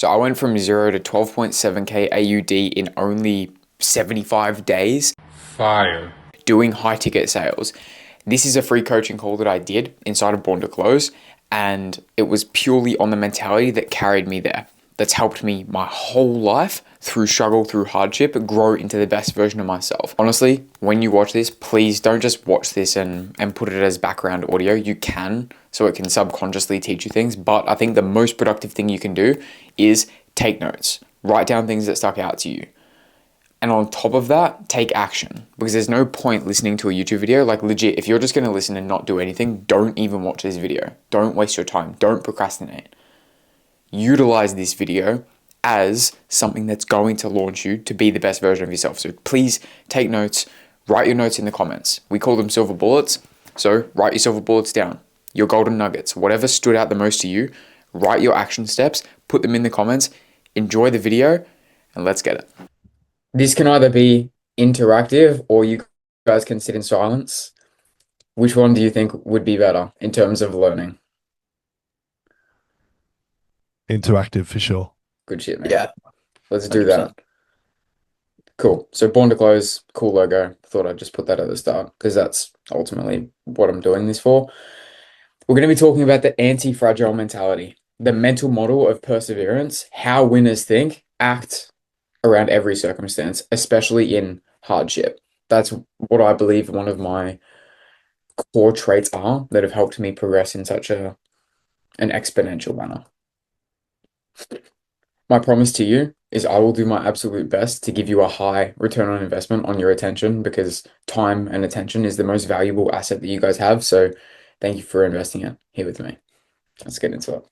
So I went from 0 to 12.7k AUD in only 75 days Fire. doing high ticket sales. This is a free coaching call that I did inside of Born to Close, and it was purely on the mentality that carried me there. That's helped me my whole life through struggle, through hardship, grow into the best version of myself. Honestly, when you watch this, please don't just watch this and put it as background audio. You can, so it can subconsciously teach you things, but I think the most productive thing you can do is take notes. Write down things that stuck out to you. And on top of that, take action, because there's no point listening to a YouTube video. Like, legit, if you're just going to listen and not do anything, don't even watch this video. Don't waste your time. Don't procrastinate. Utilize this video as something that's going to launch you to be the best version of yourself. So please take notes, write your notes in the comments. We call them silver bullets. So write your silver bullets down, your golden nuggets, whatever stood out the most to you. Write your action steps, put them in the comments, enjoy the video, and let's get it. This can either be interactive or you guys can sit in silence. Which one do you think would be better in terms of learning? Interactive for sure. Good shit, man. Yeah, Let's do 100%. that. Cool. So Born to Close, cool logo. Thought I'd just put that at the start because that's ultimately what I'm doing this for. We're going to be talking about the anti-fragile mentality, the mental model of perseverance, how winners think, act around every circumstance, especially in hardship. That's what I believe one of my core traits are that have helped me progress in such an exponential manner. My promise to you is I will do my absolute best to give you a high return on investment on your attention, because time and attention is the most valuable asset that you guys have. So thank you for investing it here with me. Let's get into it.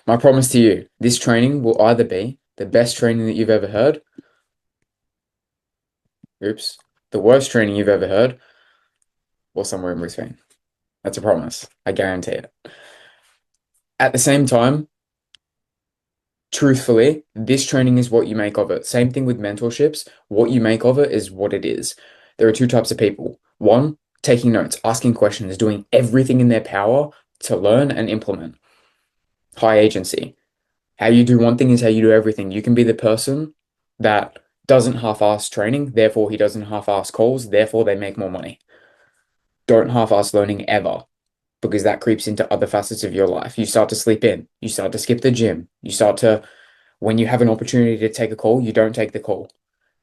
My promise to you, this training will either be the best training that you've ever heard, oops, the worst training you've ever heard, or somewhere in between. That's a promise. I guarantee it. At the same time, truthfully, this training is what you make of it. Same thing with mentorships. What you make of it is what it is. There are two types of people. One, taking notes, asking questions, doing everything in their power to learn and implement. High agency. How you do one thing is how you do everything. You can be the person that doesn't half-ass training, therefore he doesn't half-ass calls, therefore they make more money. Don't half-ass learning ever, because that creeps into other facets of your life. You start to sleep in, you start to skip the gym, you start to, when you have an opportunity to take a call, you don't take the call.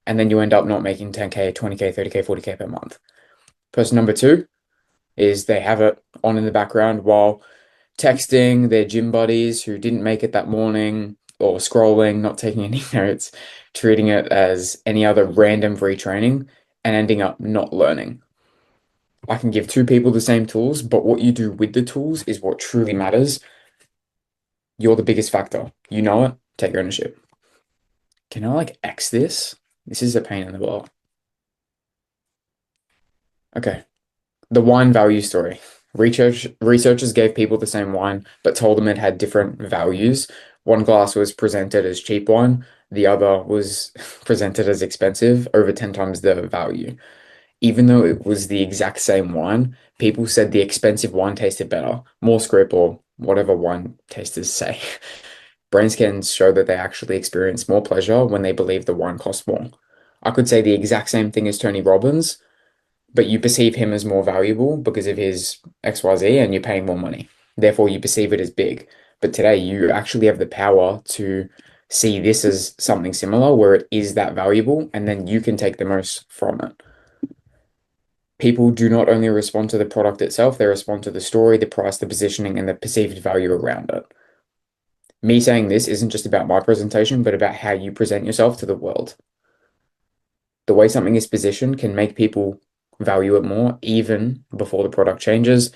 And then you end up not making 10K, 20K, 30K, 40K per month. Person number two is they have it on in the background while texting their gym buddies who didn't make it that morning, or scrolling, not taking any notes, treating it as any other random free training, and ending up not learning. I can give two people the same tools, but what you do with the tools is what truly matters. You're the biggest factor. You know it. Take ownership. Can I like X this? This is a pain in the butt. Okay. The wine value story. Researchers gave people the same wine, but told them it had different values. One glass was presented as cheap wine, the other was presented as expensive, over 10 times the value. Even though it was the exact same wine, people said the expensive wine tasted better, more script, or whatever wine tasters say. Brain scans show that they actually experience more pleasure when they believe the wine costs more. I could say the exact same thing as Tony Robbins, but you perceive him as more valuable because of his XYZ and you're paying more money. Therefore, you perceive it as big. But today, you actually have the power to see this as something similar where it is that valuable, and then you can take the most from it. People do not only respond to the product itself, they respond to the story, the price, the positioning, and the perceived value around it. Me saying this isn't just about my presentation, but about how you present yourself to the world. The way something is positioned can make people value it more even before the product changes.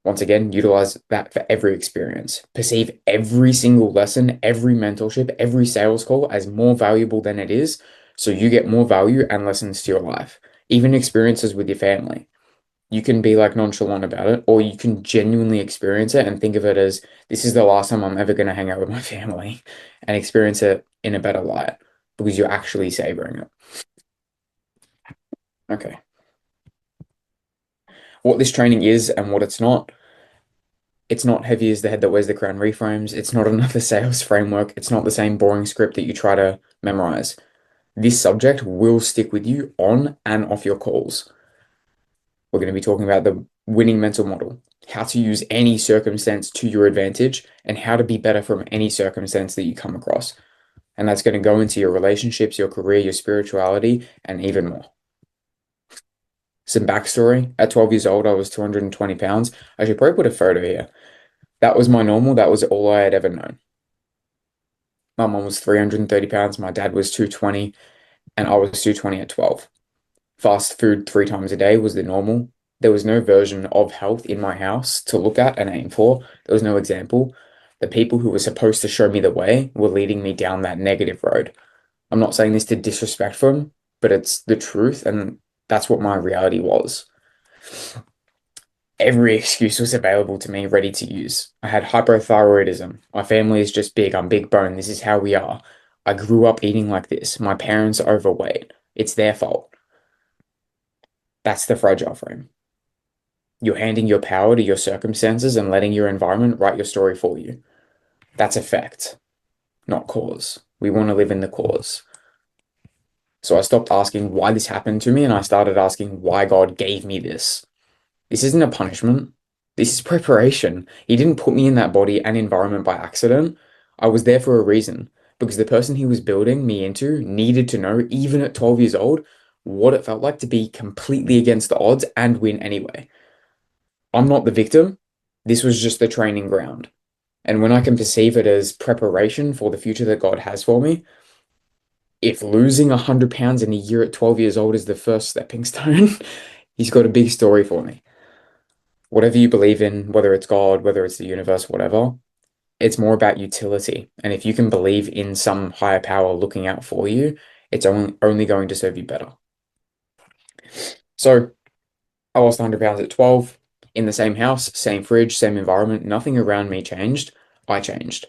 Once again, utilize that for every experience. Perceive every single lesson, every mentorship, every sales call as more valuable than it is, so you get more value and lessons to your life. Even experiences with your family. You can be like nonchalant about it, or you can genuinely experience it and think of it as this is the last time I'm ever going to hang out with my family, and experience it in a better light because you're actually savoring it. Okay. What this training is and what it's not. It's not heavy as the head that wears the crown reframes. It's not another sales framework. It's not the same boring script that you try to memorize. This subject will stick with you on and off your calls. We're going to be talking about the winning mental model, how to use any circumstance to your advantage, and how to be better from any circumstance that you come across. And that's going to go into your relationships, your career, your spirituality, and even more. Some backstory. At 12 years old, I was 220 pounds. I should probably put a photo here. That was my normal. That was all I had ever known. My mom was 330 pounds. My dad was 220, and I was 220 at 12. Fast food 3 times a day was the normal. There was no version of health in my house to look at and aim for. There was no example. The people who were supposed to show me the way were leading me down that negative road. I'm not saying this to disrespect them, but it's the truth, and that's what my reality was. Every excuse was available to me, ready to use. I had hypothyroidism. My family is just big. I'm big bone. This is how we are. I grew up eating like this. My parents are overweight. It's their fault. That's the fragile frame. You're handing your power to your circumstances and letting your environment write your story for you. That's effect, not cause. We want to live in the cause. So I stopped asking why this happened to me and I started asking why God gave me this. This isn't a punishment. This is preparation. He didn't put me in that body and environment by accident. I was there for a reason because the person he was building me into needed to know, even at 12 years old, what it felt like to be completely against the odds and win anyway. I'm not the victim. This was just the training ground. And when I can perceive it as preparation for the future that God has for me, if losing 100 pounds in a year at 12 years old is the first stepping stone, he's got a big story for me. Whatever you believe in, whether it's God, whether it's the universe, whatever, it's more about utility. And if you can believe in some higher power looking out for you, it's only going to serve you better. So I lost 100 pounds at 12 in the same house, same fridge, same environment. Nothing around me changed. I changed.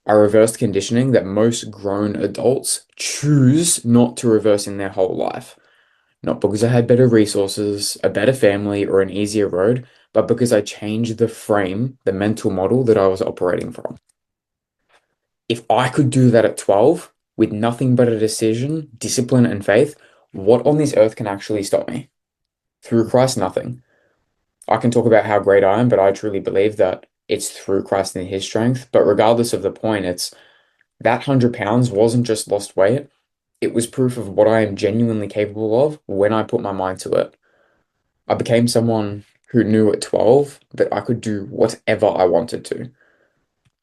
I reversed conditioning that most grown adults choose not to reverse in their whole life. Not because I had better resources, a better family, or an easier road, but because I changed the frame, the mental model that I was operating from. If I could do that at 12 with nothing but a decision, discipline, and faith, what on this earth can actually stop me? Through Christ, nothing. I can talk about how great I am, but I truly believe that it's through Christ and his strength. But regardless of the point, it's that 100 pounds wasn't just lost weight. It was proof of what I am genuinely capable of when I put my mind to it. I became someone who knew at 12 that I could do whatever I wanted to.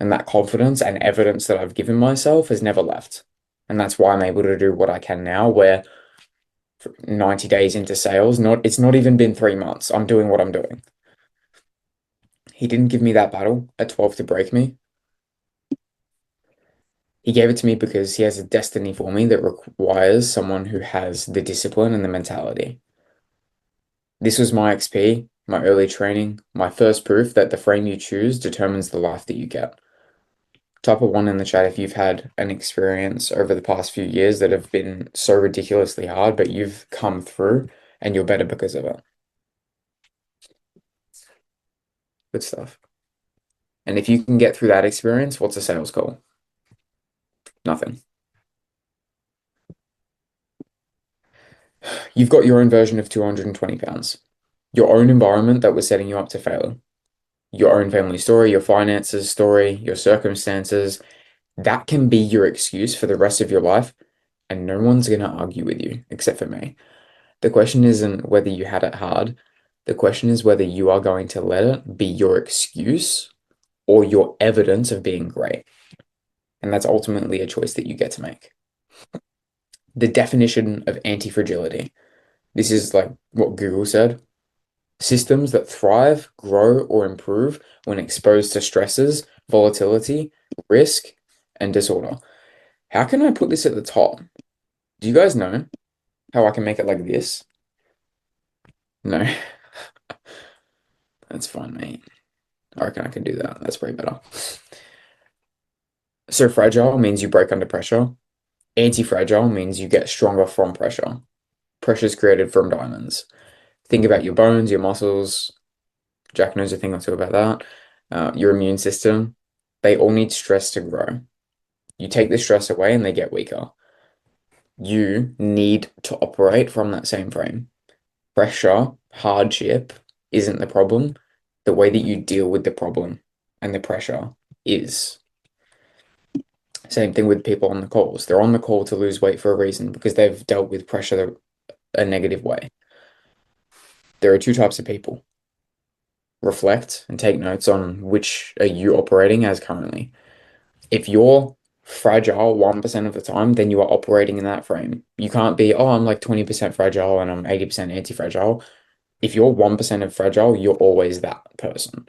And that confidence and evidence that I've given myself has never left. And that's why I'm able to do what I can now, where 90 days into sales, it's not even been 3 months. I'm doing what I'm doing. He didn't give me that battle at 12 to break me. He gave it to me because he has a destiny for me that requires someone who has the discipline and the mentality. This was my XP, my early training, my first proof that the frame you choose determines the life that you get. Type a 1 in the chat if you've had an experience over the past few years that have been so ridiculously hard, but you've come through and you're better because of it. Good stuff. And if you can get through that experience, what's a sales call? Nothing. You've got your own version of 220 pounds, your own environment that was setting you up to fail, your own family story, your finances story, your circumstances. That can be your excuse for the rest of your life, and no one's going to argue with you except for me. The question isn't whether you had it hard. The question is whether you are going to let it be your excuse or your evidence of being great. And that's ultimately a choice that you get to make. The definition of anti-fragility. This is like what Google said. Systems that thrive, grow, or improve when exposed to stresses, volatility, risk, and disorder. How can I put this at the top? Do you guys know how I can make it like this? No. That's fine, mate. I reckon I can do that. That's way better. So fragile means you break under pressure. Anti-fragile means you get stronger from pressure. Pressure is created from diamonds. Think about your bones, your muscles. Jack knows a thing or two about that. your immune system, they all need stress to grow. You take the stress away and they get weaker. You need to operate from that same frame. Pressure, hardship isn't the problem. The way that you deal with the problem and the pressure is. Same thing with people on the calls. They're on the call to lose weight for a reason because they've dealt with pressure a negative way. There are two types of people. Reflect and take notes on which are you operating as currently. If you're fragile 1% of the time, then you are operating in that frame. You can't be, oh, I'm like 20% fragile and I'm 80% anti-fragile. If you're 1% of fragile, you're always that person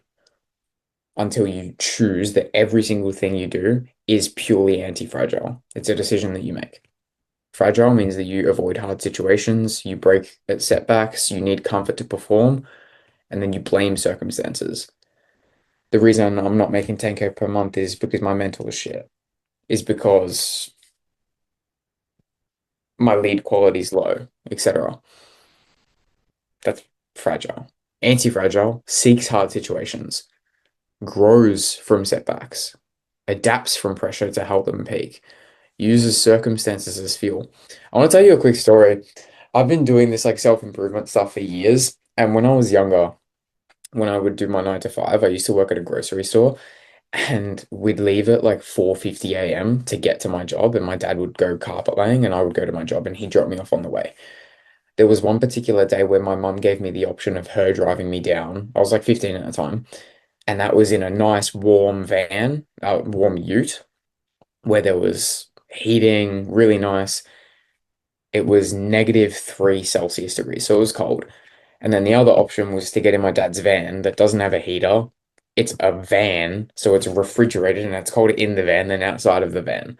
until you choose that every single thing you do is purely anti-fragile. It's a decision that you make. Fragile means that you avoid hard situations, you break at setbacks, you need comfort to perform, and then you blame circumstances. The reason I'm not making 10K per month is because my mental is shit, is because my lead quality is low, etc. That's fragile. Anti-fragile seeks hard situations, grows from setbacks, adapts from pressure to help them peak, uses circumstances as fuel. I want to tell you a quick story. I've been doing this like self-improvement stuff for years, and when I was younger, when I would do my 9 to 5, I used to work at a grocery store and we'd leave at like 4:50 a.m. to get to my job, and my dad would go carpet laying and I would go to my job and he'd drop me off on the way. There was one particular day where my mum gave me the option of her driving me down. I was like 15 at the time, and that was in a nice warm van, warm ute, where there was heating, really nice. It was -3 Celsius degrees, so it was cold. And then the other option was to get in my dad's van that doesn't have a heater. It's a van, so it's refrigerated and it's cold in the van than outside of the van.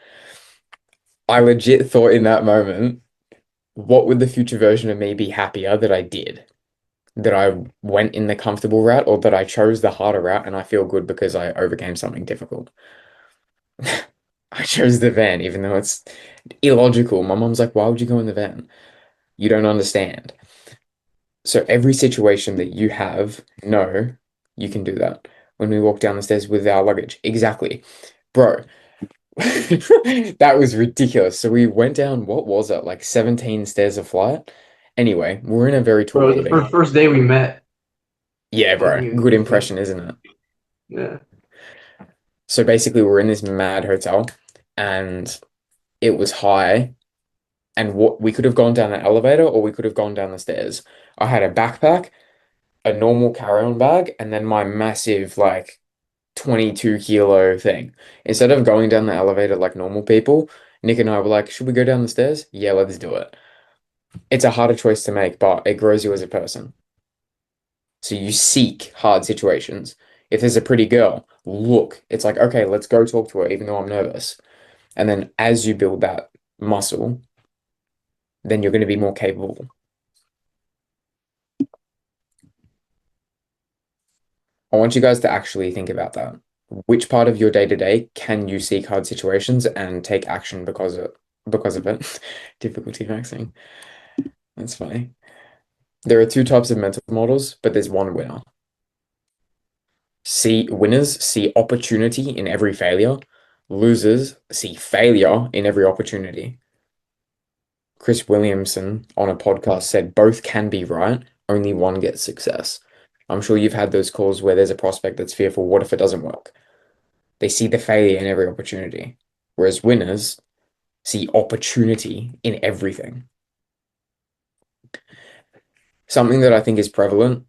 I legit thought in that moment, what would the future version of me be happier that I did? That I went in the comfortable route or that I chose the harder route and I feel good because I overcame something difficult. I chose the van, even though it's illogical. My mom's like, why would you go in the van? You don't understand. So every situation that you have, no, you can do that. When we walk down the stairs with our luggage. Exactly. Bro, that was ridiculous. So we went down, what was it? Like 17 stairs of flight. Anyway, we're in a very tall Bro, the building. first day we met, Yeah, like bro. Good impression, isn't it? yeah. So basically we're in this mad hotel and it was high and what we could have gone down the elevator or we could have gone down the stairs. I had a backpack, a normal carry-on bag, and then my massive like 22 kilo thing. Instead of going down the elevator like normal people, Nick and I were like, should we go down the stairs? Yeah, let's do it. It's a harder choice to make, but it grows you as a person. So you seek hard situations. If there's a pretty girl, look, it's like, okay, let's go talk to her, even though I'm nervous. And then as you build that muscle, then you're going to be more capable. I want you guys to actually think about that. Which part of your day to day can you seek hard situations and take action because of it? Difficulty maxing. That's funny. There are two types of mental models, but there's one winner. See winners see opportunity in every failure. Losers see failure in every opportunity. Chris Williamson on a podcast said both can be right, only one gets success. I'm sure you've had those calls where there's a prospect that's fearful, what if it doesn't work? They see the failure in every opportunity, whereas winners see opportunity in everything. Something that I think is prevalent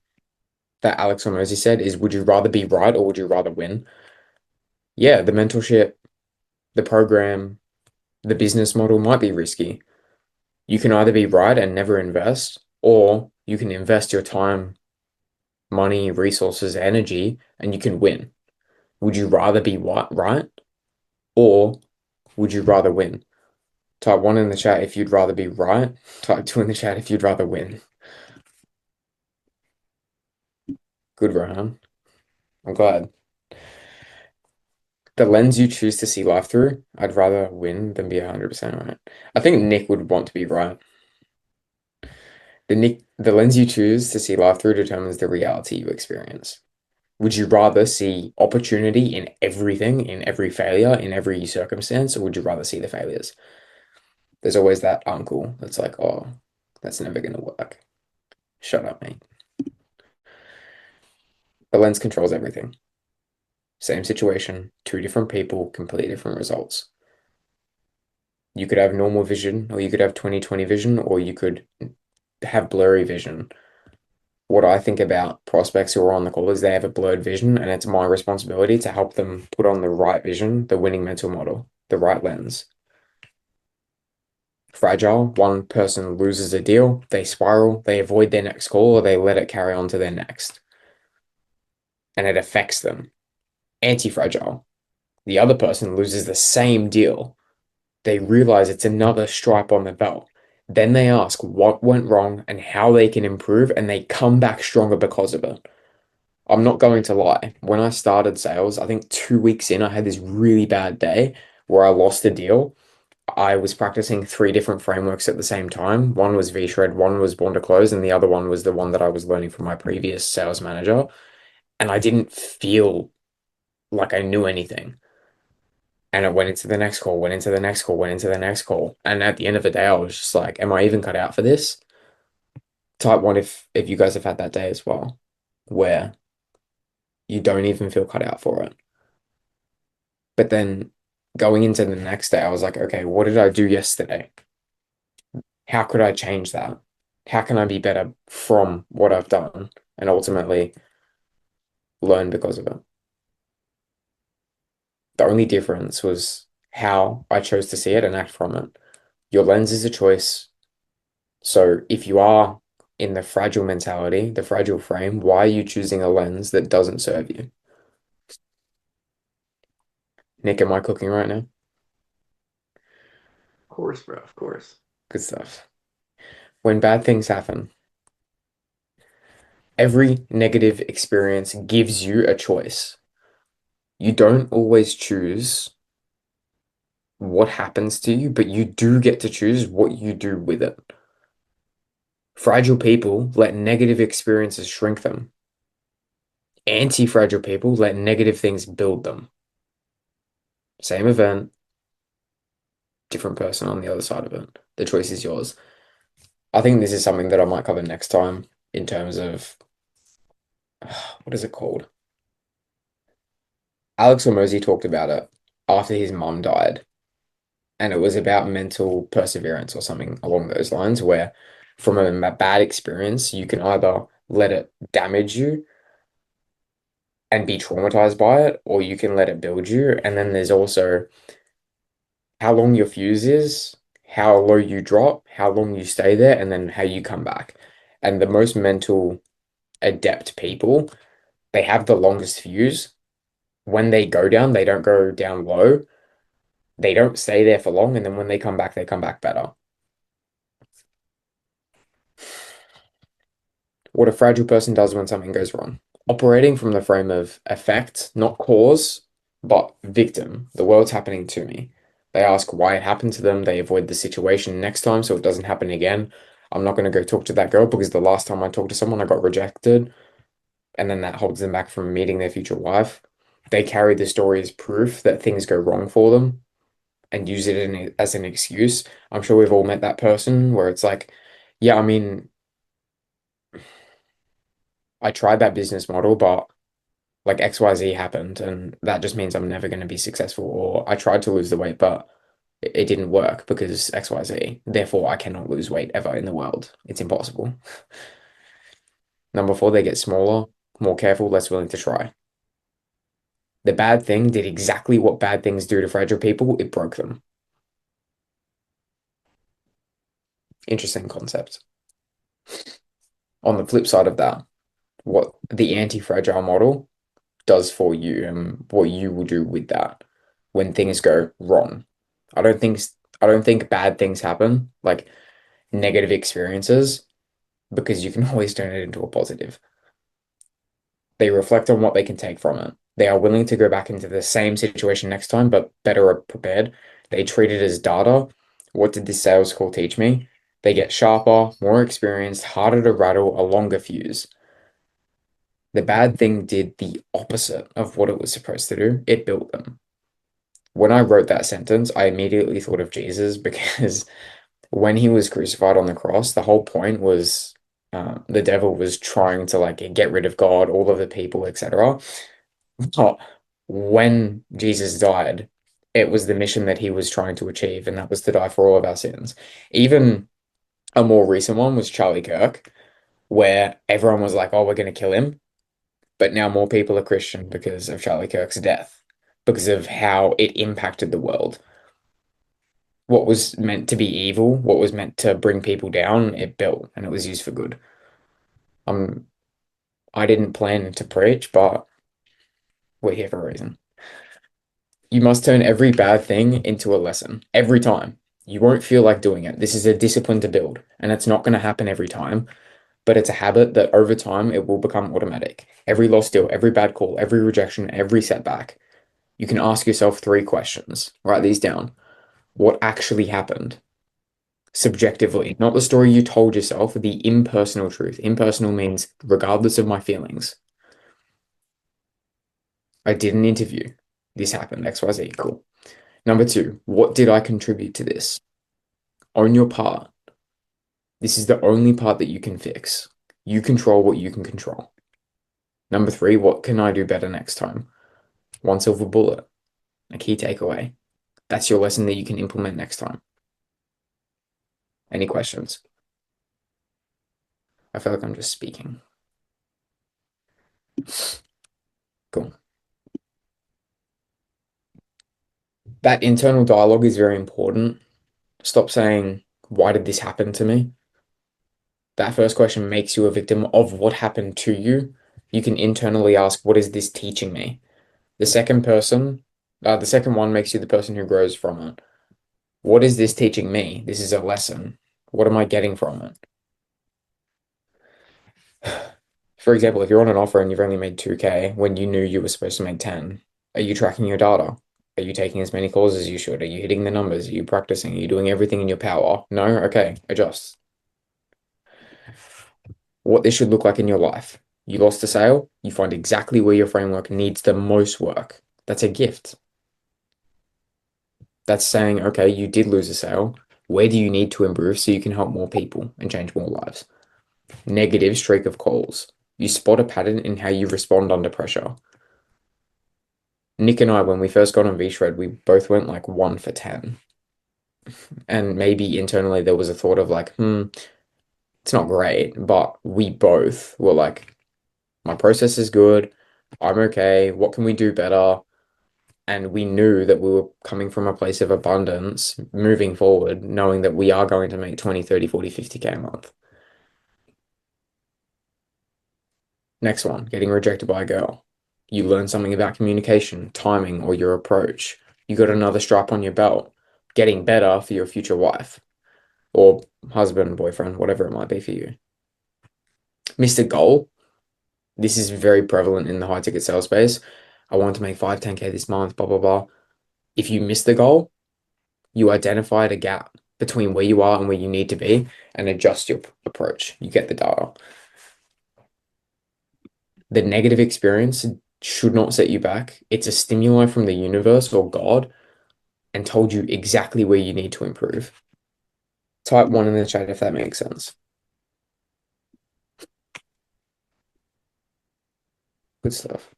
that Alex Hormozy said is, would you rather be right or would you rather win? Yeah, the mentorship, the program, the business model might be risky. You can either be right and never invest, or you can invest your time, money, resources, energy, and you can win. Would you rather be right or would you rather win? Type 1 in the chat if you'd rather be right. Type 2 in the chat if you'd rather win. Good, Rohan. I'm glad. The lens you choose to see life through, I'd rather win than be 100% right. I think Nick would want to be right. The lens you choose to see life through determines the reality you experience. Would you rather see opportunity in everything, in every failure, in every circumstance, or would you rather see the failures? There's always that uncle that's like, oh, that's never going to work. Shut up, mate. The lens controls everything. Same situation, two different people, completely different results. You could have normal vision, or you could have 20/20 vision, or you could have blurry vision. What I think about prospects who are on the call is they have a blurred vision, and it's my responsibility to help them put on the right vision, the winning mental model, the right lens. Fragile, one person loses a deal, they spiral, they avoid their next call, or they let it carry on to their next, and it affects them. Anti-fragile, the other person loses the same deal, they realize it's another stripe on the belt. Then they ask what went wrong and how they can improve, and they come back stronger because of it. I'm not going to lie. When I started sales, I think 2 weeks in, I had this really bad day where I lost a deal. I was practicing three different frameworks at the same time. One was VShred, one was Born to Close, and the other one was the one that I was learning from my previous sales manager. And I didn't feel like I knew anything. And it went into the next call, went into the next call, went into the next call. And at the end of the day, I was just like, am I even cut out for this? Type one if you guys have had that day as well, where you don't even feel cut out for it. But then going into the next day, I was like, okay, what did I do yesterday? How could I change that? How can I be better from what I've done and ultimately learn because of it? The only difference was how I chose to see it and act from it. Your lens is a choice. So if you are in the fragile mentality, the fragile frame, why are you choosing a lens that doesn't serve you? Nick, am I cooking right now? Of course, bro. Of course. Good stuff. When bad things happen, every negative experience gives you a choice. You don't always choose what happens to you, but you do get to choose what you do with it. Fragile people let negative experiences shrink them. Anti-fragile people let negative things build them. Same event, different person on the other side of it. The choice is yours. I think this is something that I might cover next time in terms of what is it called? Alex Hormozy talked about it after his mum died, and it was about mental perseverance or something along those lines, where from a bad experience, you can either let it damage you and be traumatized by it, or you can let it build you. And then there's also how long your fuse is, how low you drop, how long you stay there, and then how you come back. And the most mental adept people, they have the longest fuse. When they go down, they don't go down low. They don't stay there for long, and then when they come back better. What a fragile person does when something goes wrong. Operating from the frame of effect, not cause, but victim. The world's happening to me. They ask why it happened to them. They avoid the situation next time so it doesn't happen again. I'm not going to go talk to that girl because the last time I talked to someone, I got rejected, and then that holds them back from meeting their future wife. They carry the story as proof that things go wrong for them and use it as an excuse. I'm sure we've all met that person where it's like, yeah, I mean, I tried that business model, but like XYZ happened, and that just means I'm never going to be successful. Or I tried to lose the weight, but it didn't work because XYZ. Therefore, I cannot lose weight ever in the world. It's impossible. Number four, they get smaller, more careful, less willing to try. The bad thing did exactly what bad things do to fragile people. It broke them. Interesting concept. On the flip side of that, what the anti-fragile model does for you and what you will do with that when things go wrong. I don't think I don't think bad things happen, like negative experiences, because you can always turn it into a positive. They reflect on what they can take from it. They are willing to go back into the same situation next time, but better prepared. They treat it as data. What did this sales call teach me? They get sharper, more experienced, harder to rattle, a longer fuse. The bad thing did the opposite of what it was supposed to do. It built them. When I wrote that sentence, I immediately thought of Jesus because when he was crucified on the cross, the whole point was the devil was trying to like get rid of God, all of the people, etc. But when Jesus died, it was the mission that he was trying to achieve, and that was to die for all of our sins. Even a more recent one was Charlie Kirk, where everyone was like, "Oh, we're going to kill him," but now more people are Christian because of Charlie Kirk's death, because of how it impacted the world. What was meant to be evil, what was meant to bring people down, it built and it was used for good. Um, I didn't plan to preach, but we're here for a reason. You must turn every bad thing into a lesson every time. You won't feel like doing it. This is a discipline to build, and it's not going to happen every time, but it's a habit that over time it will become automatic. Every lost deal, every bad call, every rejection, every setback, you can ask yourself three questions. Write these down. What actually happened? Subjectively, not the story you told yourself, the impersonal truth. Impersonal means regardless of my feelings. I did an interview. This happened, XYZ, cool. Number two, what did I contribute to this? Own your part. This is the only part that you can fix. You control what you can control. Number three, what can I do better next time? One silver bullet, a key takeaway. That's your lesson that you can implement next time. Any questions? I feel like I'm just speaking. Cool. That internal dialogue is very important. Stop saying, why did this happen to me? That first question makes you a victim of what happened to you. You can internally ask, what is this teaching me? The second one makes you the person who grows from it. What is this teaching me? This is a lesson. What am I getting from it? For example, if you're on an offer and you've only made 2K when you knew you were supposed to make 10, are you tracking your data? Are you taking as many calls as you should? Are you hitting the numbers? Are you practicing? Are you doing everything in your power? No? Okay, adjust. What this should look like in your life. You lost a sale, you find exactly where your framework needs the most work. That's a gift. That's saying, okay, you did lose a sale. Where do you need to improve so you can help more people and change more lives? Negative streak of calls. You spot a pattern in how you respond under pressure. Nick and I, when we first got on VShred, we both went like 1 for 10. And maybe internally there was a thought of like, it's not great, but we both were like, my process is good. I'm okay. What can we do better? And we knew that we were coming from a place of abundance moving forward, knowing that we are going to make 20, 30, 40, 50K a month. Next one, getting rejected by a girl. You learn something about communication, timing, or your approach. You got another strap on your belt, getting better for your future wife or husband, boyfriend, whatever it might be for you. Missed a goal. This is very prevalent in the high ticket sales space. I want to make 5, 10K this month, blah, blah, blah. If you miss the goal, you identified a gap between where you are and where you need to be and adjust your approach. You get the data. The negative experience should not set you back. It's a stimuli from the universe or God and told you exactly where you need to improve. Type 1 in the chat if that makes sense. Good stuff.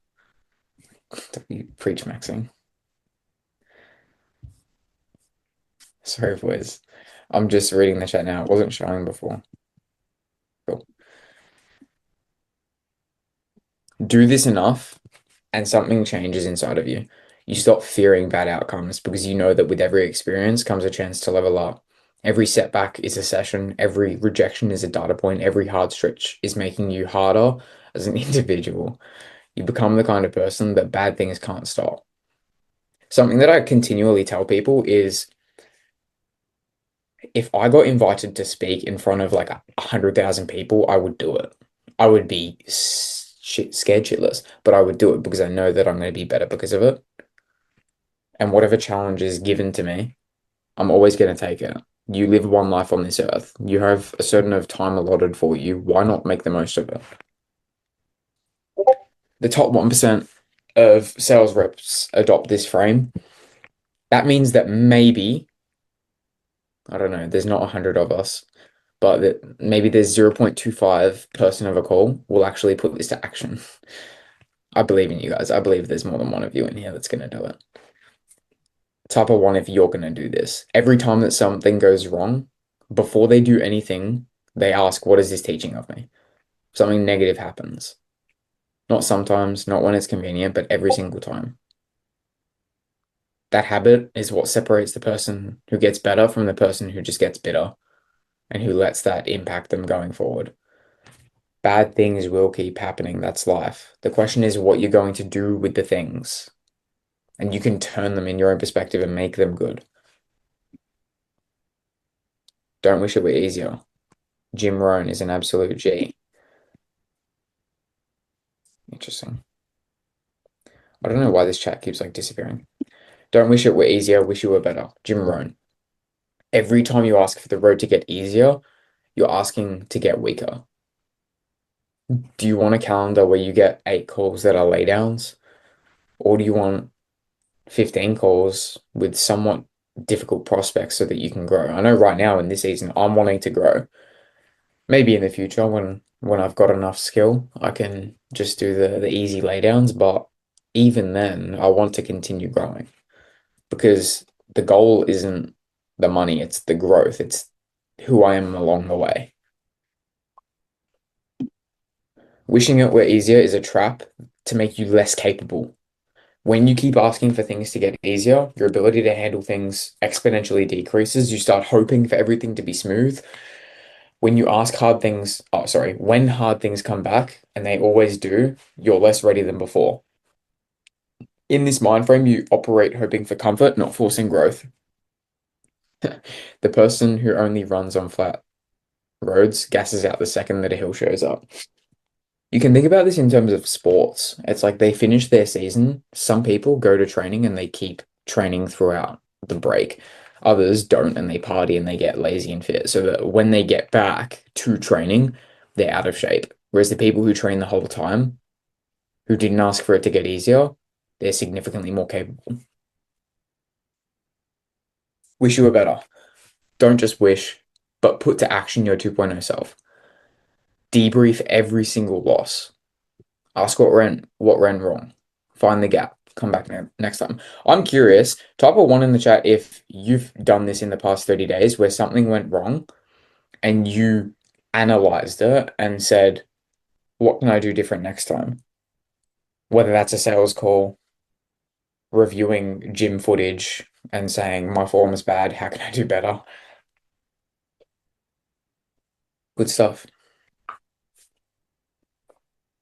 Preach maxing. Sorry, boys. I'm just reading the chat now. It wasn't showing before. Cool. Do this enough and something changes inside of you. You stop fearing bad outcomes because you know that with every experience comes a chance to level up. Every setback is a session. Every rejection is a data point. Every hard stretch is making you harder as an individual. You become the kind of person that bad things can't stop. Something that I continually tell people is if I got invited to speak in front of like 100,000 people, I would do it. I would be scared shitless, but I would do it because I know that I'm going to be better because of it. And whatever challenge is given to me, I'm always going to take it. You live one life on this earth. You have a certain of time allotted for you. Why not make the most of it? the top 1% of sales reps adopt this frame. That means that maybe, I don't know, there's not 100 of us, but that maybe there's 0.25% of a call will actually put this to action. I believe in you guys. I believe there's more than one of you in here that's going to do it. Type of one if you're going to do this. Every time that something goes wrong, before they do anything, they ask, what is this teaching of me? Something negative happens. Not sometimes, not when it's convenient, but every single time. That habit is what separates the person who gets better from the person who just gets bitter and who lets that impact them going forward. Bad things will keep happening. That's life. The question is what you're going to do with the things. And you can turn them in your own perspective and make them good. Don't wish it were easier. Jim Rohn is an absolute G. Interesting. I don't know why this chat keeps like disappearing. Don't wish it were easier, wish you were better. Jim Rohn. Every time you ask for the road to get easier, you're asking to get weaker. Do you want a calendar where you get 8 calls that are laydowns? Or do you want 15 calls with somewhat difficult prospects so that you can grow? I know right now in this season, I'm wanting to grow. Maybe in the future when I've got enough skill, I can just do the easy laydowns. But even then, I want to continue growing because the goal isn't the money, it's the growth. It's who I am along the way. Wishing it were easier is a trap to make you less capable. When you keep asking for things to get easier, your ability to handle things exponentially decreases. You start hoping for everything to be smooth. When you ask hard things, oh, sorry, when hard things come back, and they always do, you're less ready than before. In this mind frame, you operate hoping for comfort, not forcing growth. The person who only runs on flat roads gasses out the second that a hill shows up. You can think about this in terms of sports. It's like they finish their season. Some people go to training and they keep training throughout the break. Others don't and they party and they get lazy and fit. So that when they get back to training, they're out of shape. Whereas the people who train the whole time, who didn't ask for it to get easier, they're significantly more capable. Wish you were better. Don't just wish, but put to action your 2.0 self. Debrief every single loss. Ask what ran wrong. Find the gap. Come back next time. I'm curious. Type a one in the chat if you've done this in the past 30 days where something went wrong and you analyzed it and said, what can I do different next time? Whether that's a sales call, reviewing gym footage and saying, my form is bad. How can I do better? Good stuff.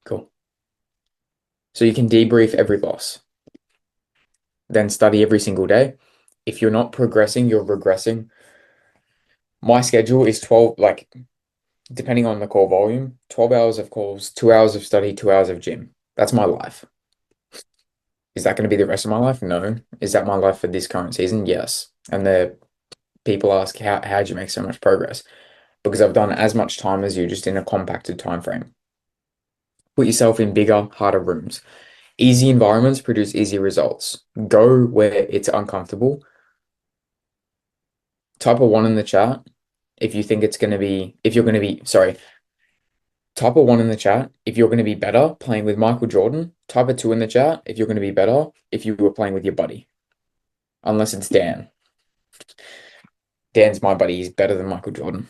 Cool. So you can debrief every loss, then study every single day. If you're not progressing, you're regressing. My schedule is 12, like, depending on the call volume, 12 hours of calls, 2 hours of study, 2 hours of gym. That's my life. Is that going to be the rest of my life? No. Is that my life for this current season? Yes. And the people ask, how'd you make so much progress? Because I've done as much time as you, just in a compacted time frame. Put yourself in bigger, harder rooms. Easy environments produce easy results. Go where it's uncomfortable. Type a one in the chat if you think it's going to be, if you're going to be, sorry, type a one in the chat if you're going to be better playing with Michael Jordan. Type a two in the chat if you're going to be better if you were playing with your buddy. Unless it's Dan. Dan's my buddy. He's better than Michael Jordan.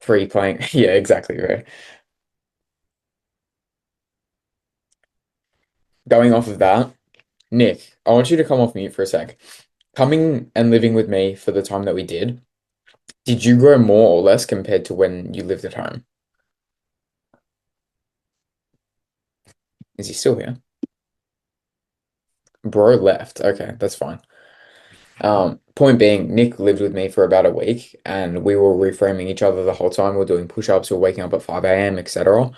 Free playing. Yeah, exactly right. Going off of that, Nick, I want you to come off mute for a sec. Coming and living with me for the time that we did you grow more or less compared to when you lived at home? Is he still here? Bro left. Okay, that's fine. Point being, Nick lived with me for about a week and we were reframing each other the whole time. We are doing push-ups, we are waking up at 5 a.m., etc.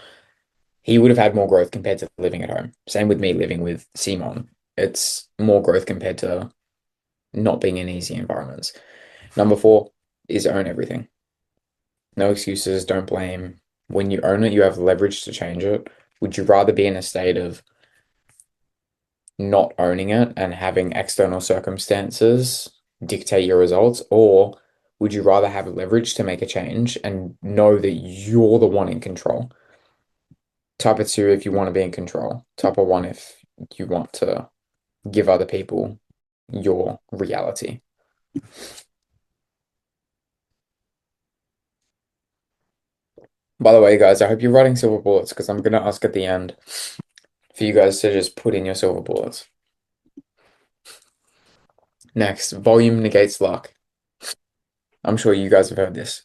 He would have had more growth compared to living at home. Same with me living with Simon. It's more growth compared to not being in easy environments. Number 4 is own everything. No excuses, don't blame. When you own it, you have leverage to change it. Would you rather be in a state of not owning it and having external circumstances dictate your results, or would you rather have leverage to make a change and know that you're the one in control? Type of two if you want to be in control. Type of one if you want to give other people your reality. By the way, guys, I hope you're writing silver bullets because I'm gonna ask at the end for you guys to just put in your silver bullets. Next, volume negates luck. I'm sure you guys have heard this.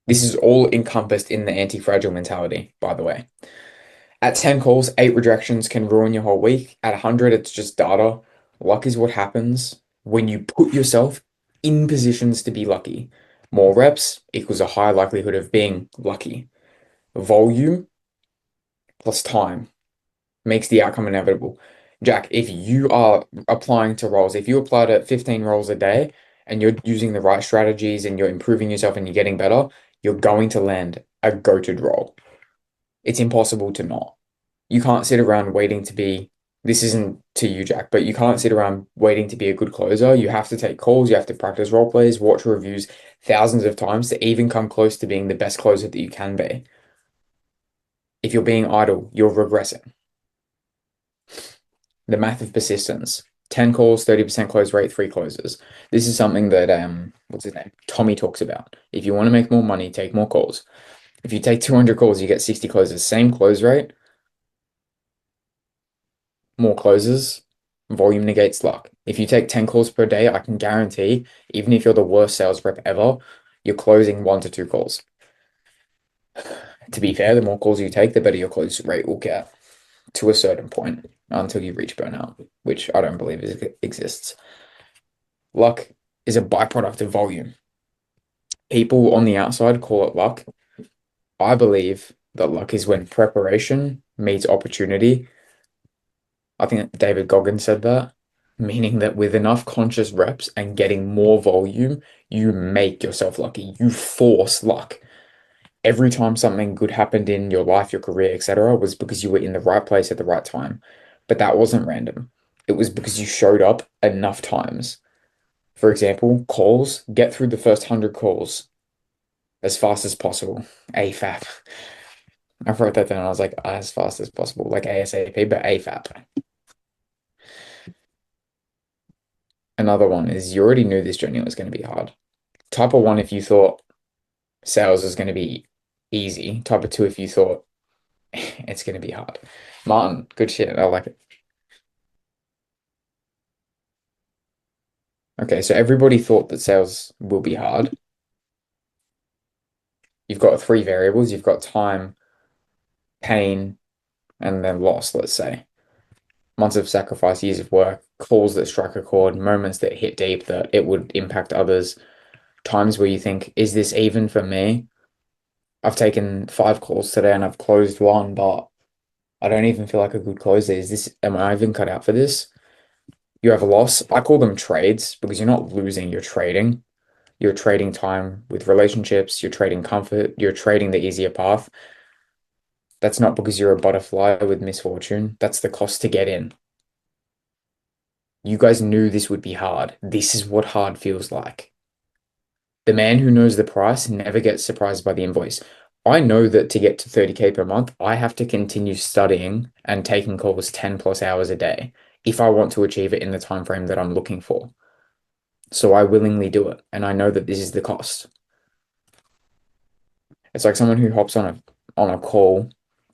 This is all encompassed in the anti-fragile mentality, by the way. At 10 calls, 8 rejections can ruin your whole week. At 100, it's just data. Luck is what happens when you put yourself in positions to be lucky. More reps equals a higher likelihood of being lucky. Volume plus time makes the outcome inevitable. Jack, if you are applying to roles, if you apply to 15 roles a day and you're using the right strategies and you're improving yourself and you're getting better, you're going to land a goated role. It's impossible to not. You can't sit around waiting to be, this isn't to you, Jack, but you can't sit around waiting to be a good closer. You have to take calls, you have to practice role plays, watch reviews thousands of times to even come close to being the best closer that you can be. If you're being idle, you're regressing. The math of persistence. 10 calls, 30% close rate, 3 closes. This is something that what's his name? Tommy talks about. If you want to make more money, take more calls. If you take 200 calls, you get 60 closes. Same close rate, more closes, volume negates luck. If you take 10 calls per day, I can guarantee, even if you're the worst sales rep ever, you're closing 1 to 2 calls. To be fair, the more calls you take, the better your close rate will get to a certain point until you reach burnout, which I don't believe exists. Luck is a byproduct of volume. People on the outside call it luck. I believe that luck is when preparation meets opportunity. I think David Goggins said that, meaning that with enough conscious reps and getting more volume, you make yourself lucky. You force luck. Every time something good happened in your life, your career, etc., was because you were in the right place at the right time. But that wasn't random. It was because you showed up enough times. For example, calls, get through the first 100 calls as fast as possible. AFAP. I wrote that down. I was like, as fast as possible, like ASAP, but AFAP. Another one is you already knew this journey was going to be hard. Type of one, if you thought sales is going to be easy. Type of two, if you thought it's going to be hard. Martin, good shit. I like it. Okay, so everybody thought that sales will be hard. You've got 3 variables. You've got time, pain, and then loss, let's say. Months of sacrifice, years of work, calls that strike a chord, moments that hit deep that it would impact others, times where you think, is this even for me? I've taken 5 calls today and I've closed 1, but I don't even feel like a good closer. Am I even cut out for this? You have a loss. I call them trades because you're not losing, you're trading. You're trading time with relationships, you're trading comfort, you're trading the easier path. That's not because you're a butterfly with misfortune. That's the cost to get in. You guys knew this would be hard. This is what hard feels like. The man who knows the price never gets surprised by the invoice. I know that to get to 30K per month, I have to continue studying and taking calls 10 plus hours a day if I want to achieve it in the time frame that I'm looking for. So I willingly do it, and I know that this is the cost. It's like someone who hops on a call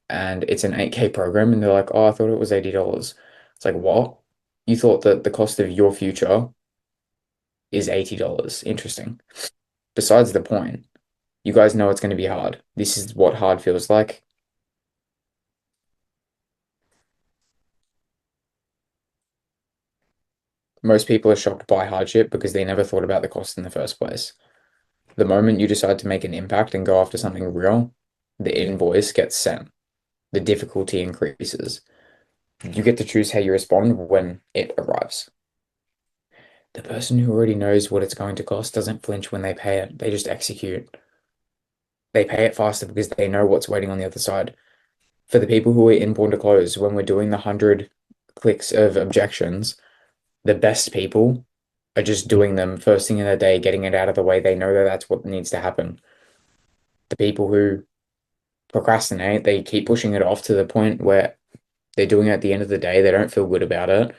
and it's an 8K program and they're like, "Oh, I thought it was $80." It's like, "What? You thought that the cost of your future is $80. Interesting." Besides the point, you guys know it's going to be hard. This is what hard feels like. Most people are shocked by hardship because they never thought about the cost in the first place. The moment you decide to make an impact and go after something real, the invoice gets sent. The difficulty increases. You get to choose how you respond when it arrives. The person who already knows what it's going to cost doesn't flinch when they pay it. They just execute. They pay it faster because they know what's waiting on the other side. For the people who are in Born to Close, when we're doing the 100 clicks of objections, the best people are just doing them first thing in the day, getting it out of the way. They know that that's what needs to happen. The people who procrastinate, they keep pushing it off to the point where they're doing it at the end of the day. They don't feel good about it.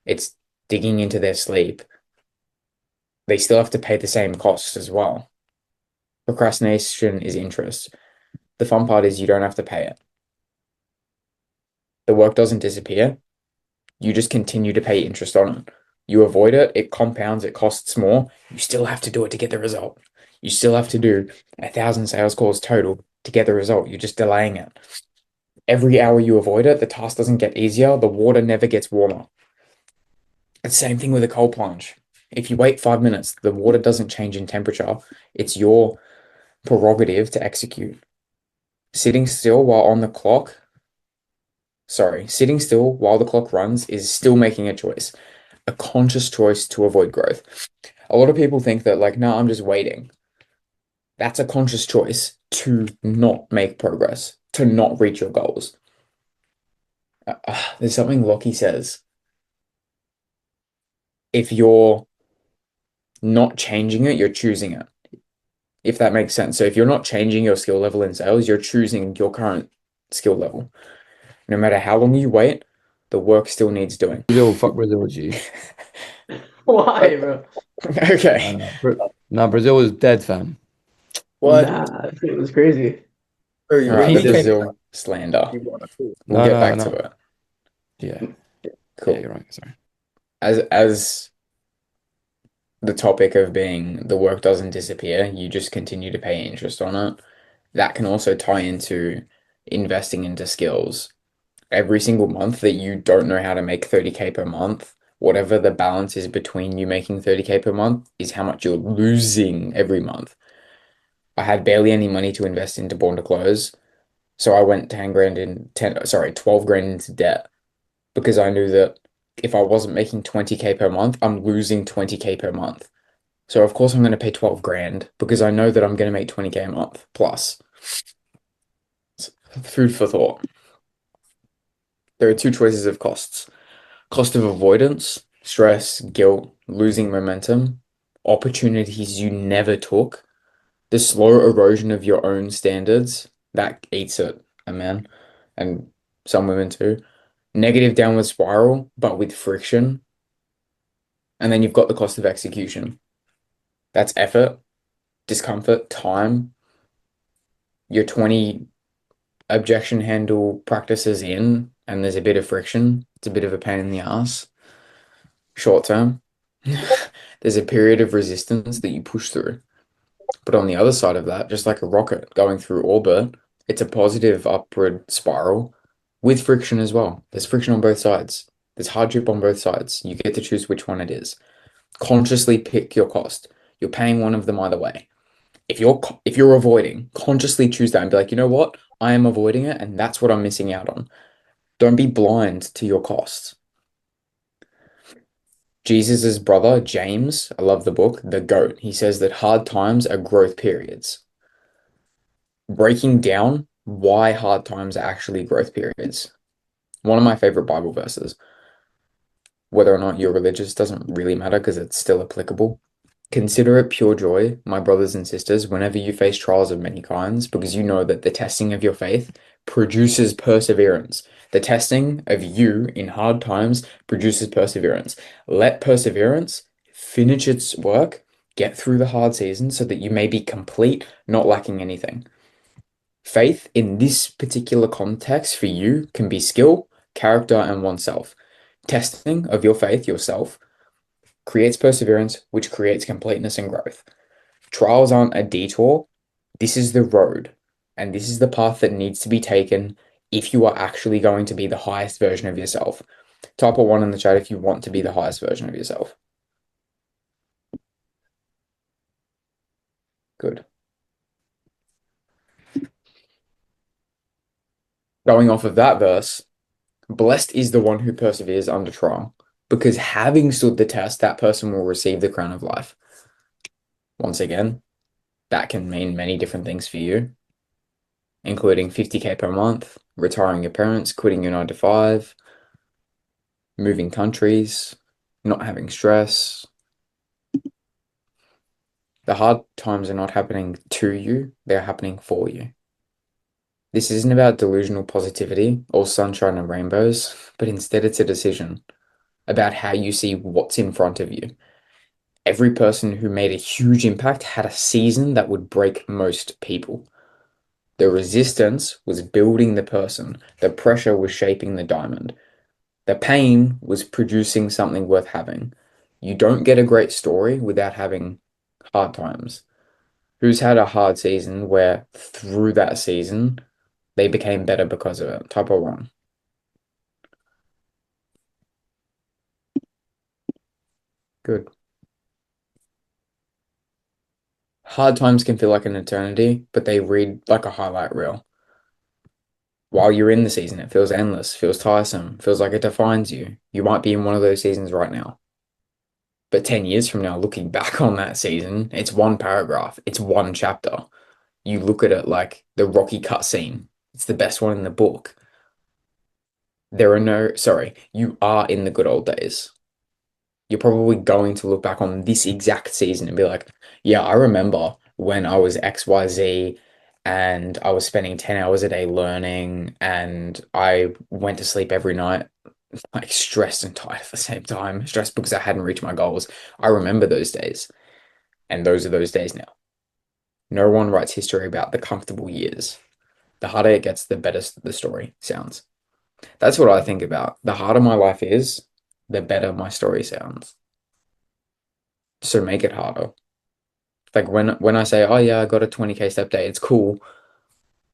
It's digging into their sleep. They still have to pay the same costs as well. Procrastination is interest. The fun part is you don't have to pay it. The work doesn't disappear. You just continue to pay interest on it. You avoid it, it compounds, it costs more. You still have to do it to get the result. You still have to do 1,000 sales calls total to get the result. You're just delaying it. Every hour you avoid it, the task doesn't get easier. The water never gets warmer. It's the same thing with a cold plunge. If you wait 5 minutes, the water doesn't change in temperature. It's your prerogative to execute. Sitting still while the clock runs is still making a choice, a conscious choice to avoid growth. A lot of people think that, like, no, I'm just waiting. That's a conscious choice to not make progress, to not reach your goals. There's something Lockie says. If you're not changing it, you're choosing it. If that makes sense. So if you're not changing your skill level in sales, you're choosing your current skill level. No matter how long you wait, the work still needs doing. Brazil, fuck Brazil, G. Why, bro? Okay. Nah, Brazil is dead, fam. What? Nah, it was crazy. All right, the He Brazil slander. We'll No, get no, back no. to it. Yeah. Cool. Yeah, you're right. Sorry. As the topic of being the work doesn't disappear, you just continue to pay interest on it. That can also tie into investing into skills. Every single month that you don't know how to make 30K per month, whatever the balance is between you making 30K per month is how much you're losing every month. I had barely any money to invest into Born to Close, so I went 12 grand into debt because I knew that if I wasn't making 20K per month, I'm losing 20K per month. So of course I'm going to pay 12 grand because I know that I'm going to make 20K a month plus. It's food for thought. There are two choices of costs. Cost of avoidance, stress, guilt, losing momentum, opportunities you never took, the slow erosion of your own standards, that eats it, a man, and some women too. Negative downward spiral, but with friction. And then you've got the cost of execution. That's effort, discomfort, time. Your 20 objection handle practices in, and there's a bit of friction. It's a bit of a pain in the ass. Short term. There's a period of resistance that you push through. But on the other side of that, just like a rocket going through orbit, it's a positive upward spiral with friction as well. There's friction on both sides. There's hardship on both sides. You get to choose which one it is. Consciously pick your cost. You're paying one of them either way. If you're avoiding, consciously choose that and be like, you know what? I am avoiding it, and that's what I'm missing out on. Don't be blind to your costs. Jesus's brother, James, I love the book, The Goat. He says that hard times are growth periods. Breaking down why hard times are actually growth periods. One of my favorite Bible verses. Whether or not you're religious doesn't really matter because it's still applicable. Consider it pure joy, my brothers and sisters, whenever you face trials of many kinds, because you know that the testing of your faith produces perseverance. The testing of you in hard times produces perseverance. Let perseverance finish its work, get through the hard season so that you may be complete, not lacking anything. Faith in this particular context for you can be skill, character, and oneself. Testing of your faith yourself creates perseverance, which creates completeness and growth. Trials aren't a detour. This is the road, and this is the path that needs to be taken if you are actually going to be the highest version of yourself. Type a 1 in the chat if you want to be the highest version of yourself. Good. Going off of that verse, blessed is the one who perseveres under trial, because having stood the test, that person will receive the crown of life. Once again, that can mean many different things for you, including 50K per month, retiring your parents, quitting your 9 to 5, moving countries, not having stress. The hard times are not happening to you, they're happening for you. This isn't about delusional positivity or sunshine and rainbows, but instead it's a decision about how you see what's in front of you. Every person who made a huge impact had a season that would break most people. The resistance was building the person, the pressure was shaping the diamond, the pain was producing something worth having. You don't get a great story without having hard times. Who's had a hard season where through that season they became better because of it? Type of one. Good. Hard times can feel like an eternity, but they read like a highlight reel. While you're in the season, it feels endless, feels tiresome, feels like it defines you. You might be in one of those seasons right now. But 10 years from now, looking back on that season, it's one paragraph, it's one chapter. You look at it like the Rocky cut scene. It's the best one in the book. You are in the good old days. You're probably going to look back on this exact season and be like, yeah, I remember when I was XYZ and I was spending 10 hours a day learning and I went to sleep every night, like stressed and tired at the same time, stressed because I hadn't reached my goals. I remember those days, and those are those days now. No one writes history about the comfortable years. The harder it gets, the better the story sounds. That's what I think about. The harder my life is, the better my story sounds. So make it harder. Like when I say, oh yeah, I got a 20K step day, it's cool.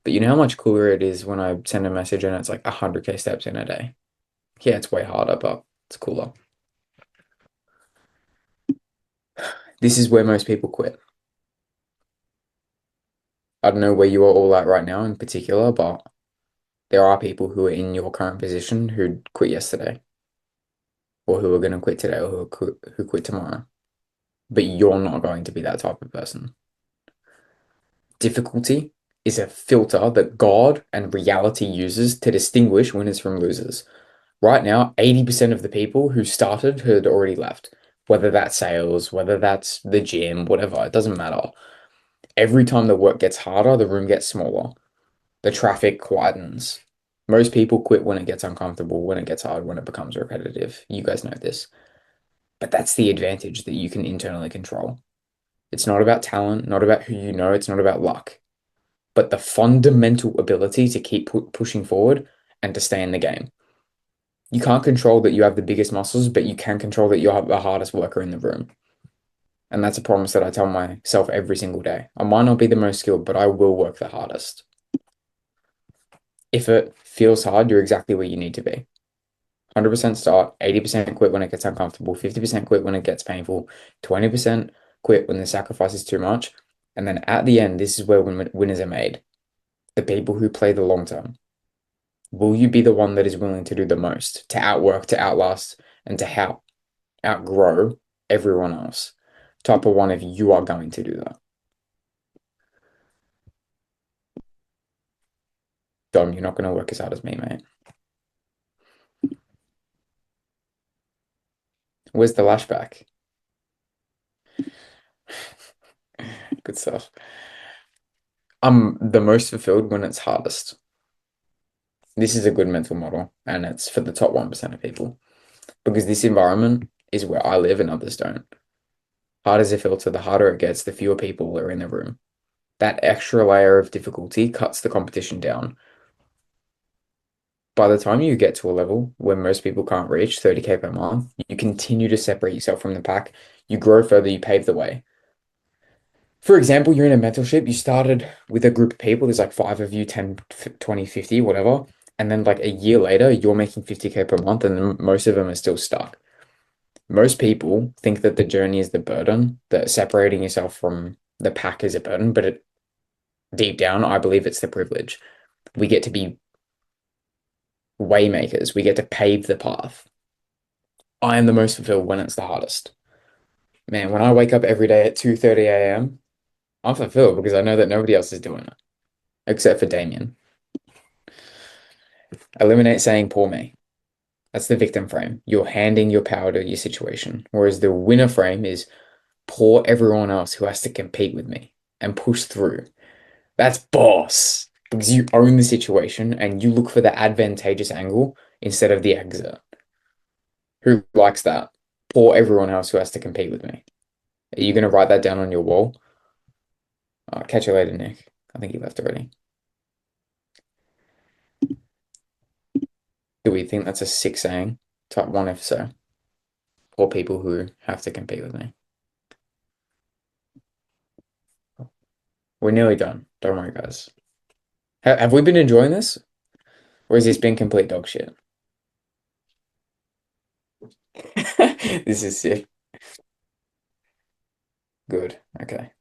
But you know how much cooler it is when I send a message and it's like 100K steps in a day. Yeah, it's way harder, but it's cooler. This is where most people quit. I don't know where you are all at right now in particular, but there are people who are in your current position who quit yesterday, or who are going to quit today, or who quit tomorrow. But you're not going to be that type of person. Difficulty is a filter that God and reality uses to distinguish winners from losers. Right now, 80% of the people who started had already left. Whether that's sales, whether that's the gym, whatever, it doesn't matter. Every time the work gets harder, the room gets smaller. The traffic quietens. Most people quit when it gets uncomfortable, when it gets hard, when it becomes repetitive. You guys know this. But that's the advantage that you can internally control. It's not about talent, not about who you know, it's not about luck, but the fundamental ability to keep pushing forward and to stay in the game. You can't control that you have the biggest muscles, but you can control that you're the hardest worker in the room. And that's a promise that I tell myself every single day. I might not be the most skilled, but I will work the hardest. If it feels hard, you're exactly where you need to be. 100% start, 80% quit when it gets uncomfortable, 50% quit when it gets painful, 20% quit when the sacrifice is too much. And then at the end, this is where winners are made. The people who play the long term. Will you be the one that is willing to do the most, to outwork, to outlast, and to outgrow everyone else? Type of one if you are going to do that. Dom, you're not going to work as hard as me, mate. Where's the lashback? Good stuff. I'm the most fulfilled when it's hardest. This is a good mental model, and it's for the top 1% of people. Because this environment is where I live and others don't. Hard as a filter, the harder it gets, the fewer people are in the room. That extra layer of difficulty cuts the competition down. By the time you get to a level where most people can't reach 30K per month, you continue to separate yourself from the pack. You grow further, you pave the way. For example, you're in a mentorship, you started with a group of people, there's like 5 of you, 10, 20, 50, whatever. And then like a year later, you're making 50K per month and most of them are still stuck. Most people think that the journey is the burden, that separating yourself from the pack is a burden, but deep down, I believe it's the privilege. We get to be waymakers. We get to pave the path. I am the most fulfilled when it's the hardest. Man, when I wake up every day at 2:30 a.m. I'm fulfilled because I know that nobody else is doing it except for Damien. Eliminate saying poor me. That's the victim frame. You're handing your power to your situation. Whereas the winner frame is poor everyone else who has to compete with me and push through. That's boss. Because you own the situation and you look for the advantageous angle instead of the exit. Who likes that? Poor everyone else who has to compete with me. Are you going to write that down on your wall? Catch you later, Nick. I think he left already. Do we think that's a sick saying? Type 1 if so. Poor people who have to compete with me. We're nearly done. Don't worry, guys. Have we been enjoying this? Or has this been complete dog shit? This is sick. Good. Okay.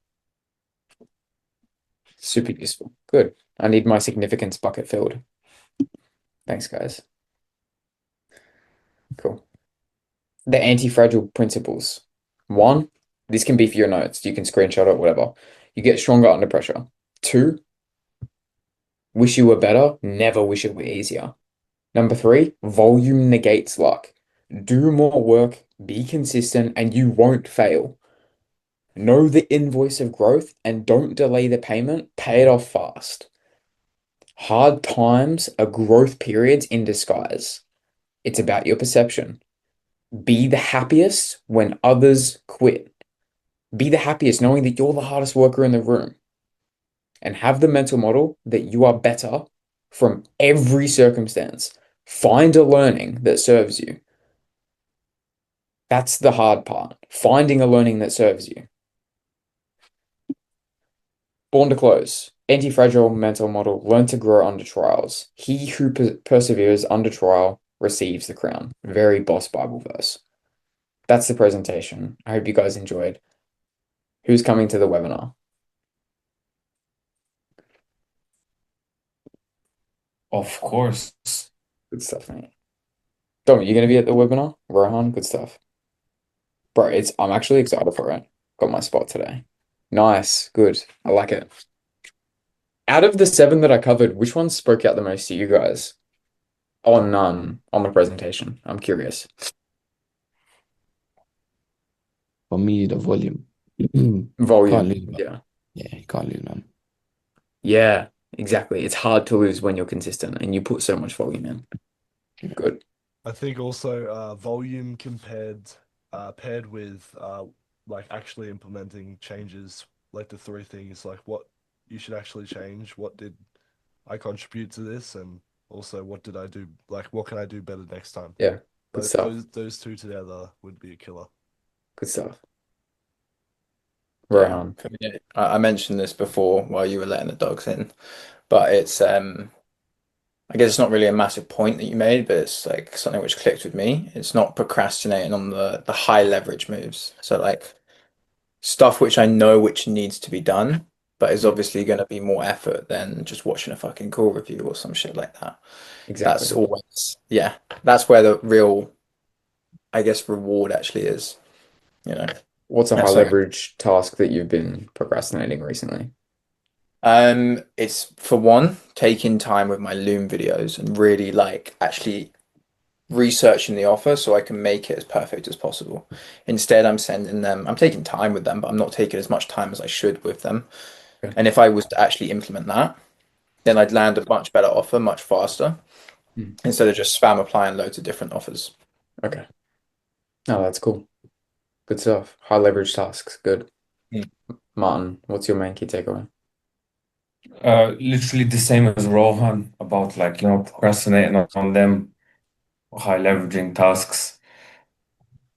Super useful. Good. I need my significance bucket filled. Thanks, guys. Cool. The anti-fragile principles. One, this can be for your notes. You can screenshot it, whatever. You get stronger under pressure. Two, wish you were better, never wish it were easier. Number three, volume negates luck. Do more work, be consistent, and you won't fail. Know the invoice of growth and don't delay the payment, pay it off fast. Hard times are growth periods in disguise. It's about your perception. Be the happiest when others quit. Be the happiest knowing that you're the hardest worker in the room. And have the mental model that you are better from every circumstance. Find a learning that serves you. That's the hard part. Finding a learning that serves you. Born to close. Anti-fragile mental model. Learn to grow under trials. He who perseveres under trial receives the crown. Very boss Bible verse. That's the presentation. I hope you guys enjoyed. Who's coming to the webinar? Of course. Good stuff, mate. Dom, you gonna be at the webinar? Rohan, good stuff. Bro, I'm actually excited for it. Got my spot today. Nice, good. I like it. Out of the 7 that I covered, which one spoke out the most to you guys on the presentation? I'm curious. For me, the volume. Can't Volume. lose, man. Yeah. Yeah, you can't lose, man. Yeah, exactly. It's hard to lose when you're consistent and you put so much volume in. Good. I think also volume paired with like actually implementing changes, like the 3 things, like what you should actually change, what did I contribute to this, and also what did I do, like what can I do better next time? Yeah, good Those, stuff. those 2 together would be a killer. Good stuff. Yeah. Rohan. For me, I mentioned this before while you were letting the dogs in, but it's I guess it's not really a massive point that you made, but it's like something which clicked with me. It's not procrastinating on the high leverage moves. So like stuff which I know which needs to be done, but is obviously going to be more effort than just watching a fucking call review or some shit like that. That's Exactly. always, yeah, that's where the real, I guess, reward actually is, you know. What's a high That's like, leverage task that you've been procrastinating recently? it's for one, taking time with my Loom videos and really like actually researching the offer so I can make it as perfect as possible. Instead, I'm taking time with them, but I'm not taking as much time as I should with them. Okay. And if I was to actually implement that, then I'd land a much better offer much faster instead of just spam applying loads of different offers. Okay. No, that's cool. Good stuff. High leverage tasks. Good. Mm. Martin, what's your main key takeaway? Literally the same as Rohan about like, procrastinating on them, high leveraging tasks.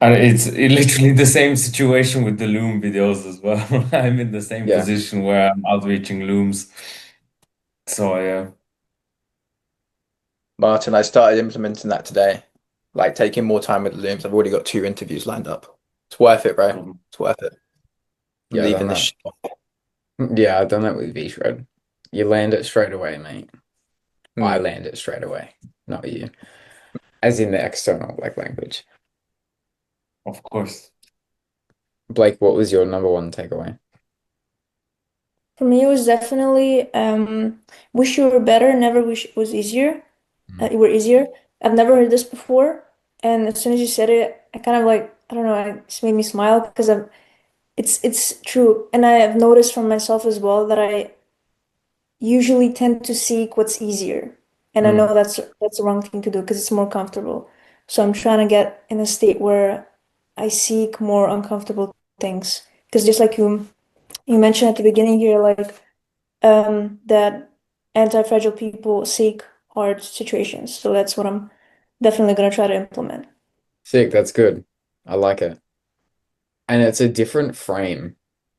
And it's literally the same situation with the Loom videos as well. I'm in the same Yeah. position where I'm outreaching Looms. So yeah. Martin, I started implementing that today, like taking more time with the Looms. I've already got 2 interviews lined up. It's worth it, bro. It's worth it. I'm Yeah, I've leaving done this that. shit. Yeah, I've done that with V-Shred. You land it straight away, mate. I Hmm. land it straight away, not you. As in the external like language. Of course. Blake, what was your number 1 takeaway? For me, it was definitely wish you were better, never wish it was easier. Mm. It were easier. I've never heard this before, and as soon as you said it, I kind of like I don't know, it just made me smile because it's true, and I have noticed from myself as well that I usually tend to seek what's easier, and I Mm. know that's the wrong thing to do because it's more comfortable. So I'm trying to get in a state where I seek more uncomfortable things because just like you mentioned at the beginning here, like that anti-fragile people seek hard situations. So that's what I'm definitely gonna try to implement. Sick, that's good. I like it. And it's a different frame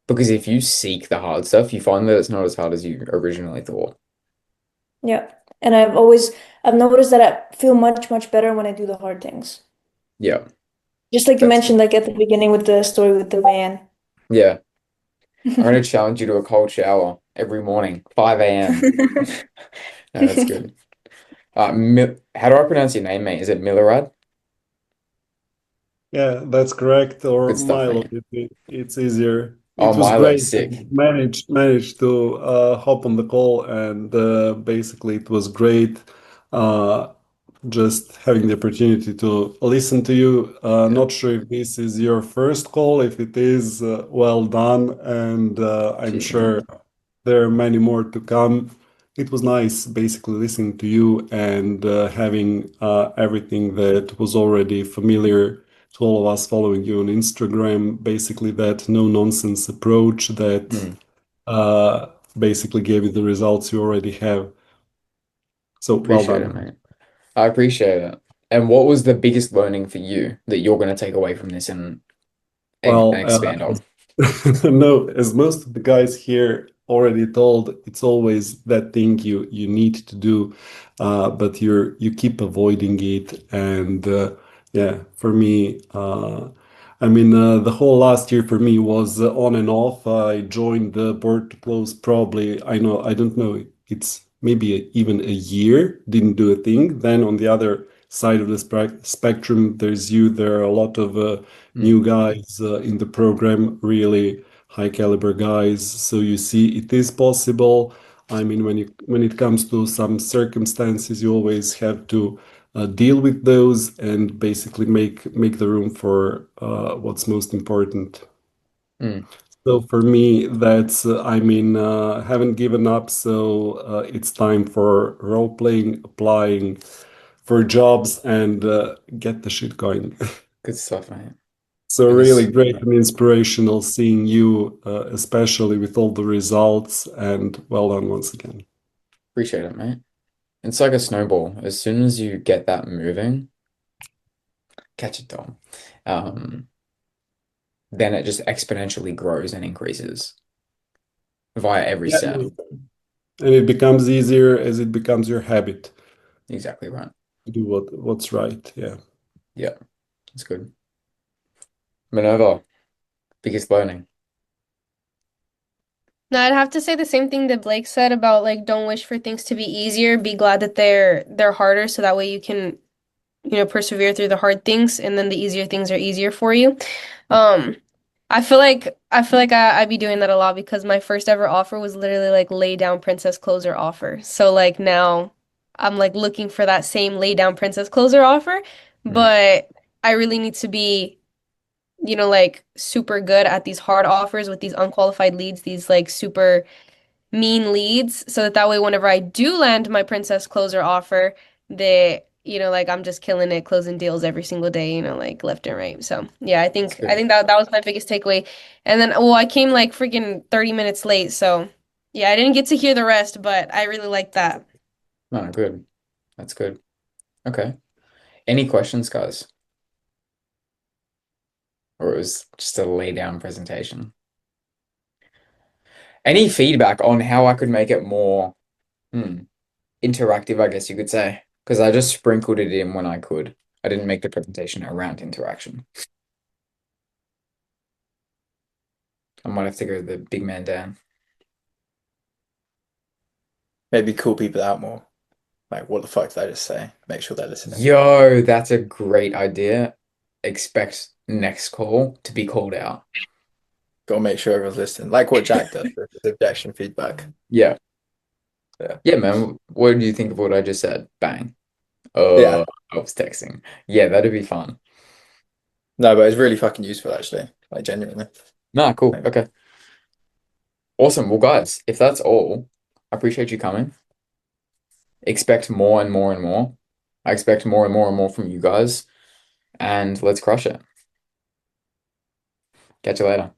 because if you seek the hard stuff, you find that it's not as hard as you originally thought. Yeah. And I've noticed that I feel much better when I do the hard things. Yeah, Just like you that's mentioned, good. like at the beginning with the story with the van. Yeah, I'm going to challenge you to a cold shower every morning, 5 a.m. No, that's good. Mil How do I pronounce your name, mate? Is it Milorad? Yeah, that's correct. Or Good stuff, Milo, mate. it's easier. Oh, It was Milo, great. sick. Managed to hop on the call, and basically it was great. Uh, just having the opportunity to listen to you. Yeah, Not sure if this is your first call. If it is, well done, and I'm cheers, mate. sure there are many more to come. It was nice basically listening to you and having everything that was already familiar to all of us following you on Instagram. Basically, that no nonsense approach that Mm, uh, basically gave you the results you already have. So well appreciate it, done. mate. I appreciate it. And what was the biggest learning for you that you're going to take away from this and Well, expand on? no, as most of the guys here already told, it's always that thing you need to do, but you keep avoiding it. And yeah, for me, I mean, the whole last year for me was on and off. I joined the board to close probably, I don't know, it's maybe even a year, didn't do a thing. Then on the other side of the spectrum, there's you. There are a lot of Mm, new guys in the program, really high caliber guys. So you see, it is possible. I mean, when it comes to some circumstances, you always have to deal with those and basically make the room for what's most important. mm, So for me, that's I mean, haven't given up. So it's time for role playing, applying for jobs, and get the shit going. good stuff, mate. So really Because great and inspirational seeing you, especially with all the results, and well done once again. appreciate it, mate. It's like a snowball. As soon as you get that moving, catch it, Dom. Um, then it just exponentially grows and increases via every Yeah, step. and it becomes easier as it becomes your habit Exactly right. to do what's right. Yeah. Yeah, that's good. Minerva, biggest learning. No, I'd have to say the same thing that Blake said about like don't wish for things to be easier. Be glad that they're harder so that way you can, persevere through the hard things and then the easier things are easier for you. Um, I feel like I'd be doing that a lot because my first ever offer was literally like lay down princess closer offer. So like now I'm like looking for that same lay down princess closer offer, Mm, but I really need to be like super good at these hard offers with these unqualified leads, these like super mean leads, so that way whenever I do land my princess closer offer, like I'm just killing it, closing deals every single day, like left and right. So yeah, I that's think I good. think that was my biggest takeaway. And then well, I came like freaking 30 minutes late, so yeah, I didn't get to hear the rest, but I really liked that. No, good. That's good. Okay. Any questions, guys? Or it was just a lay down presentation? Any feedback on how I could make it more interactive, I guess you could say? Because I just sprinkled it in when I could. I didn't make the presentation around interaction. I might have to go to the big man Dan. Maybe call people out more. Like, what the fuck did I just say? Make sure they're listening. Yo, that's a great idea. Expect next call to be called out. Got to make sure everyone's listening. Like what Jack does with the objection feedback. Yeah. Yeah. Yeah, man. What do you think of what I just said? Bang. Yeah. I was texting. Yeah, that'd be fun. No, but it's really fucking useful actually. Like genuinely. Nah, cool. Okay. Awesome. Well, guys, if that's all, I appreciate you coming. Expect more and more and more. I expect more and more and more from you guys. And let's crush it. Catch you later.